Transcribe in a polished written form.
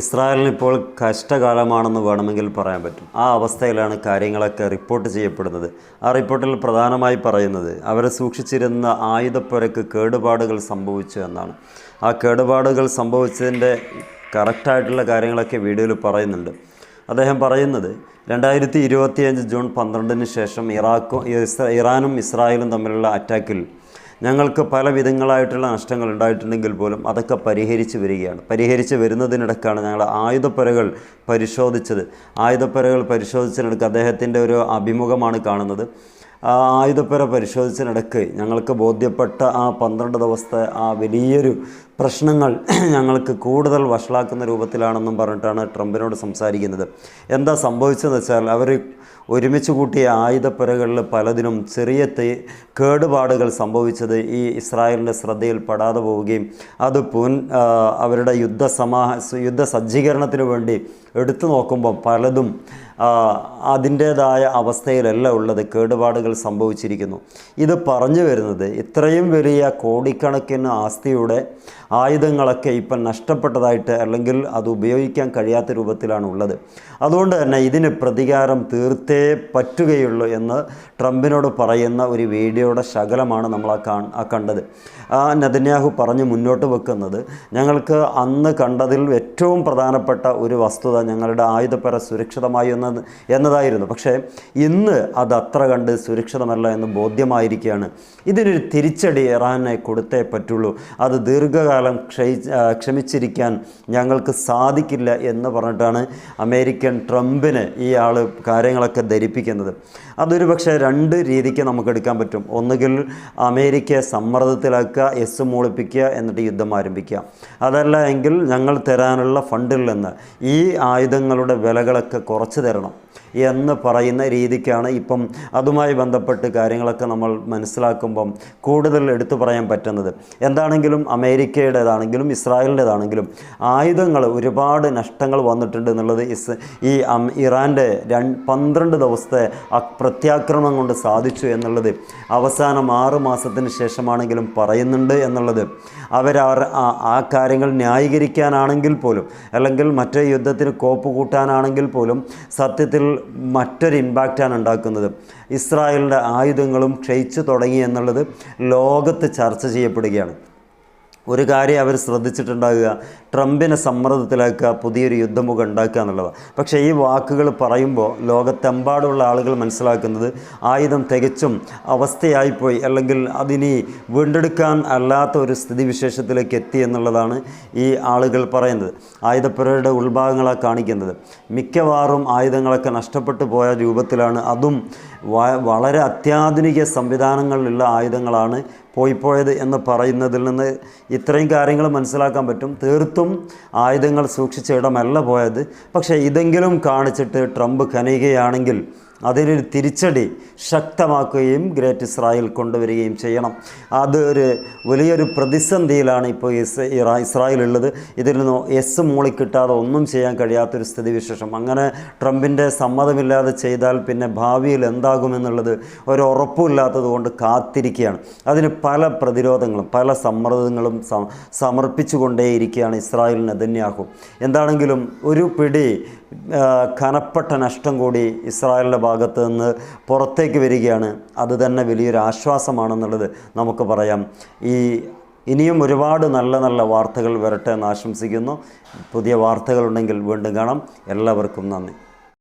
ഇസ്രായേലിന് ഇപ്പോൾ കഷ്ടകാലമാണെന്ന് വേണമെങ്കിൽ പറയാൻ പറ്റും. ആ അവസ്ഥയിലാണ് കാര്യങ്ങളൊക്കെ റിപ്പോർട്ട് ചെയ്യപ്പെടുന്നത്. ആ റിപ്പോർട്ടിൽ പ്രധാനമായി പറയുന്നത് അവർ സൂക്ഷിച്ചിരുന്ന ആയുധപ്പുരക്ക് കേടുപാടുകൾ സംഭവിച്ചു എന്നാണ്. ആ കേടുപാടുകൾ സംഭവിച്ചതിൻ്റെ കറക്റ്റായിട്ടുള്ള കാര്യങ്ങളൊക്കെ വീഡിയോയിൽ പറയുന്നുണ്ട്. അദ്ദേഹം പറയുന്നത് 2025 ജൂൺ 12 ശേഷം ഇറാനും ഇസ്രായേലും തമ്മിലുള്ള അറ്റാക്കിൽ ഞങ്ങൾക്ക് പല വിധങ്ങളായിട്ടുള്ള നഷ്ടങ്ങൾ ഉണ്ടായിട്ടുണ്ടെങ്കിൽ പോലും അതൊക്കെ പരിഹരിച്ച് വരുന്നതിനിടക്കാണ് ഞങ്ങൾ ആയുധപ്പുരകൾ പരിശോധിച്ചത്. ആയുധപ്പുരകൾ പരിശോധിച്ചതിനിടക്ക് അദ്ദേഹത്തിൻ്റെ ഒരു അഭിമുഖമാണ് കാണുന്നത്. ആ ആയുധപ്പുര പരിശോധിച്ചതിനിടക്ക് ഞങ്ങൾക്ക് ബോധ്യപ്പെട്ട ആ 12 ദിവസത്തെ ആ വലിയൊരു പ്രശ്നങ്ങൾ ഞങ്ങൾക്ക് കൂടുതൽ വഷളാക്കുന്ന രൂപത്തിലാണെന്നും പറഞ്ഞിട്ടാണ് ട്രംപിനോട് സംസാരിക്കുന്നത്. എന്താ സംഭവിച്ചതെന്ന് വെച്ചാൽ അവർ ഒരുമിച്ച് കൂട്ടിയ ആയുധപ്പുരകളിൽ പലതിനും ചെറിയ കേടുപാടുകൾ സംഭവിച്ചത് ഈ ഇസ്രായേലിൻ്റെ ശ്രദ്ധയിൽപ്പെടാതെ പോവുകയും അത് അവരുടെ യുദ്ധ സജ്ജീകരണത്തിന് വേണ്ടി എടുത്തു നോക്കുമ്പോൾ പലതും അതിൻ്റേതായ അവസ്ഥയിലല്ല ഉള്ളത്, കേടുപാടുകൾ സംഭവിച്ചിരിക്കുന്നു. ഇത് പറഞ്ഞു വരുന്നത് ഇത്രയും വലിയ കോടിക്കണക്കിന് ആസ്തിയുടെ ആയുധങ്ങളൊക്കെ ഇപ്പം നഷ്ടപ്പെട്ടതായിട്ട് അല്ലെങ്കിൽ അത് ഉപയോഗിക്കാൻ കഴിയാത്ത രൂപത്തിലാണ് ഉള്ളത്. അതുകൊണ്ട് തന്നെ ഇതിന് പ്രതികാരം തീർത്തേ പറ്റുകയുള്ളൂ എന്ന് ട്രംപിനോട് പറയുന്ന ഒരു വീഡിയോയുടെ ശകലമാണ് നമ്മൾ കണ്ടത്. നെതന്യാഹു പറഞ്ഞ് മുന്നോട്ട് വെക്കുന്നത് ഞങ്ങൾക്ക് അന്ന് കണ്ടതിൽ ഏറ്റവും പ്രധാനപ്പെട്ട ഒരു വസ്തുത ഞങ്ങളുടെ ആയുധപ്പുര സുരക്ഷിതമായി എന്നതായിരുന്നു. പക്ഷേ ഇന്ന് അത് അത്ര കണ്ട് സുരക്ഷിതമല്ല എന്ന് ബോധ്യമായിരിക്കുകയാണ്. ഇതിനൊരു തിരിച്ചടി ഇറാനെ കൊടുത്തേ പറ്റുള്ളൂ. അത് ദീർഘകാലം ക്ഷമിച്ചിരിക്കാൻ ഞങ്ങൾക്ക് സാധിക്കില്ല എന്ന് പറഞ്ഞിട്ടാണ് അമേരിക്കൻ ട്രംപിന് ഈ ആൾ കാര്യങ്ങളൊക്കെ ധരിപ്പിക്കുന്നത്. അതൊരു പക്ഷേ 2 രീതിക്ക് നമുക്ക് എടുക്കാൻ പറ്റും. ഒന്നുകിൽ അമേരിക്കയെ സമ്മർദ്ദത്തിലാക്കുക, മൂളിപ്പിക്കുക, എന്നിട്ട് യുദ്ധം ആരംഭിക്കുക. അതല്ല എങ്കിൽ ഞങ്ങൾ തരാനുള്ള ഫണ്ടിൽ നിന്ന് ഈ ആയുധങ്ങളുടെ വിലകളൊക്കെ കുറച്ച് തരണം എന്ന് പറയുന്ന രീതിക്കാണ് ഇപ്പം അതുമായി ബന്ധപ്പെട്ട് കാര്യങ്ങളൊക്കെ നമ്മൾ മനസ്സിലാക്കുമ്പം കൂടുതൽ എടുത്തു പറയാൻ പറ്റുന്നത്. എന്താണെങ്കിലും അമേരിക്കയുടേതാണെങ്കിലും ഇസ്രായേലിൻ്റേതാണെങ്കിലും ആയുധങ്ങൾ ഒരുപാട് നഷ്ടങ്ങൾ വന്നിട്ടുണ്ട് എന്നുള്ളത് ഈ ഇറാൻ്റെ 12 ദിവസത്തെ പ്രത്യാക്രമണം കൊണ്ട് സാധിച്ചു എന്നുള്ളത് അവസാനം 6 മാസത്തിന് ശേഷമാണെങ്കിലും പറയുന്നുണ്ട് എന്നുള്ളത് ആ കാര്യങ്ങൾ ന്യായീകരിക്കാനാണെങ്കിൽ പോലും അല്ലെങ്കിൽ മറ്റേ യുദ്ധത്തിന് കോപ്പ് കൂട്ടാനാണെങ്കിൽ പോലും സത്യത്തിൽ മറ്റൊരു ഇമ്പാക്റ്റാണ് ഉണ്ടാക്കുന്നത്. ഇസ്രായേലിൻ്റെ ആയുധങ്ങളും ക്ഷയിച്ചു തുടങ്ങി എന്നുള്ളത് ലോകത്ത് ചർച്ച ചെയ്യപ്പെടുകയാണ്. ഒരു കാര്യം അവർ ശ്രദ്ധിച്ചിട്ടുണ്ടാകുക, ട്രംപിനെ സമ്മർദ്ദത്തിലാക്കുക, പുതിയൊരു യുദ്ധമുഖം ഉണ്ടാക്കുക എന്നുള്ളതാണ്. പക്ഷേ ഈ വാക്കുകൾ പറയുമ്പോൾ ലോകത്തെമ്പാടുള്ള ആളുകൾ മനസ്സിലാക്കുന്നത് ആയുധം തികച്ചും അവസ്ഥയായിപ്പോയി അല്ലെങ്കിൽ അതിനി വീണ്ടെടുക്കാൻ അല്ലാത്ത ഒരു സ്ഥിതിവിശേഷത്തിലേക്ക് എത്തി എന്നുള്ളതാണ് ഈ ആളുകൾ പറയുന്നത്. ആയുധപ്പുരയുടെ ഉൾഭാഗങ്ങളാണ് കാണിക്കുന്നത്. മിക്കവാറും ആയുധങ്ങളൊക്കെ നഷ്ടപ്പെട്ടു പോയ രൂപത്തിലാണ്. അതും വളരെ അത്യാധുനിക സംവിധാനങ്ങളിലുള്ള ആയുധങ്ങളാണ് പോയത് എന്ന് പറയുന്നതിൽ നിന്ന് ഇത്രയും കാര്യങ്ങൾ മനസ്സിലാക്കാൻ പറ്റും. തീർത്തും ആയുധങ്ങൾ സൂക്ഷിച്ച ഇടമല്ല പോയത്. പക്ഷേ ഇതെങ്കിലും കാണിച്ചിട്ട് ട്രംപ് കനിയുകയാണെങ്കിൽ അതിനൊരു തിരിച്ചടി ശക്തമാക്കുകയും ഗ്രേറ്റ് ഇസ്രായേൽ കൊണ്ടുവരികയും ചെയ്യണം. അത് വലിയൊരു പ്രതിസന്ധിയിലാണ് ഇപ്പോൾ ഇസ്രായേൽ ഉള്ളത്. ഇതിൽ നിന്ന് മൂളിക്കിട്ടാതെ ഒന്നും ചെയ്യാൻ കഴിയാത്തൊരു സ്ഥിതിവിശേഷം. അങ്ങനെ ട്രംപിൻ്റെ സമ്മതമില്ലാതെ ചെയ്താൽ പിന്നെ ഭാവിയിൽ എന്താകുമെന്നുള്ളത് ഒരു ഉറപ്പുമില്ലാത്തത് കൊണ്ട് കാത്തിരിക്കുകയാണ്. അതിന് പല പ്രതിരോധങ്ങളും പല സമ്മർദ്ദങ്ങളും സമർപ്പിച്ചുകൊണ്ടേയിരിക്കുകയാണ് ഇസ്രായേൽ നെതന്യാഹു. എന്താണെങ്കിലും ഒരു പിടി കനപ്പെട്ട നഷ്ടം കൂടി ഇസ്രായേലിൻ്റെ ഭാഗത്ത് നിന്ന് പുറത്തേക്ക് വരികയാണ്. അത് തന്നെ വലിയൊരു ആശ്വാസമാണെന്നുള്ളത് നമുക്ക് പറയാം. ഇനിയും ഒരുപാട് നല്ല നല്ല വാർത്തകൾ വരട്ടെ എന്ന് ആശംസിക്കുന്നു. പുതിയ വാർത്തകളുണ്ടെങ്കിൽ വീണ്ടും കാണാം. എല്ലാവർക്കും നന്ദി.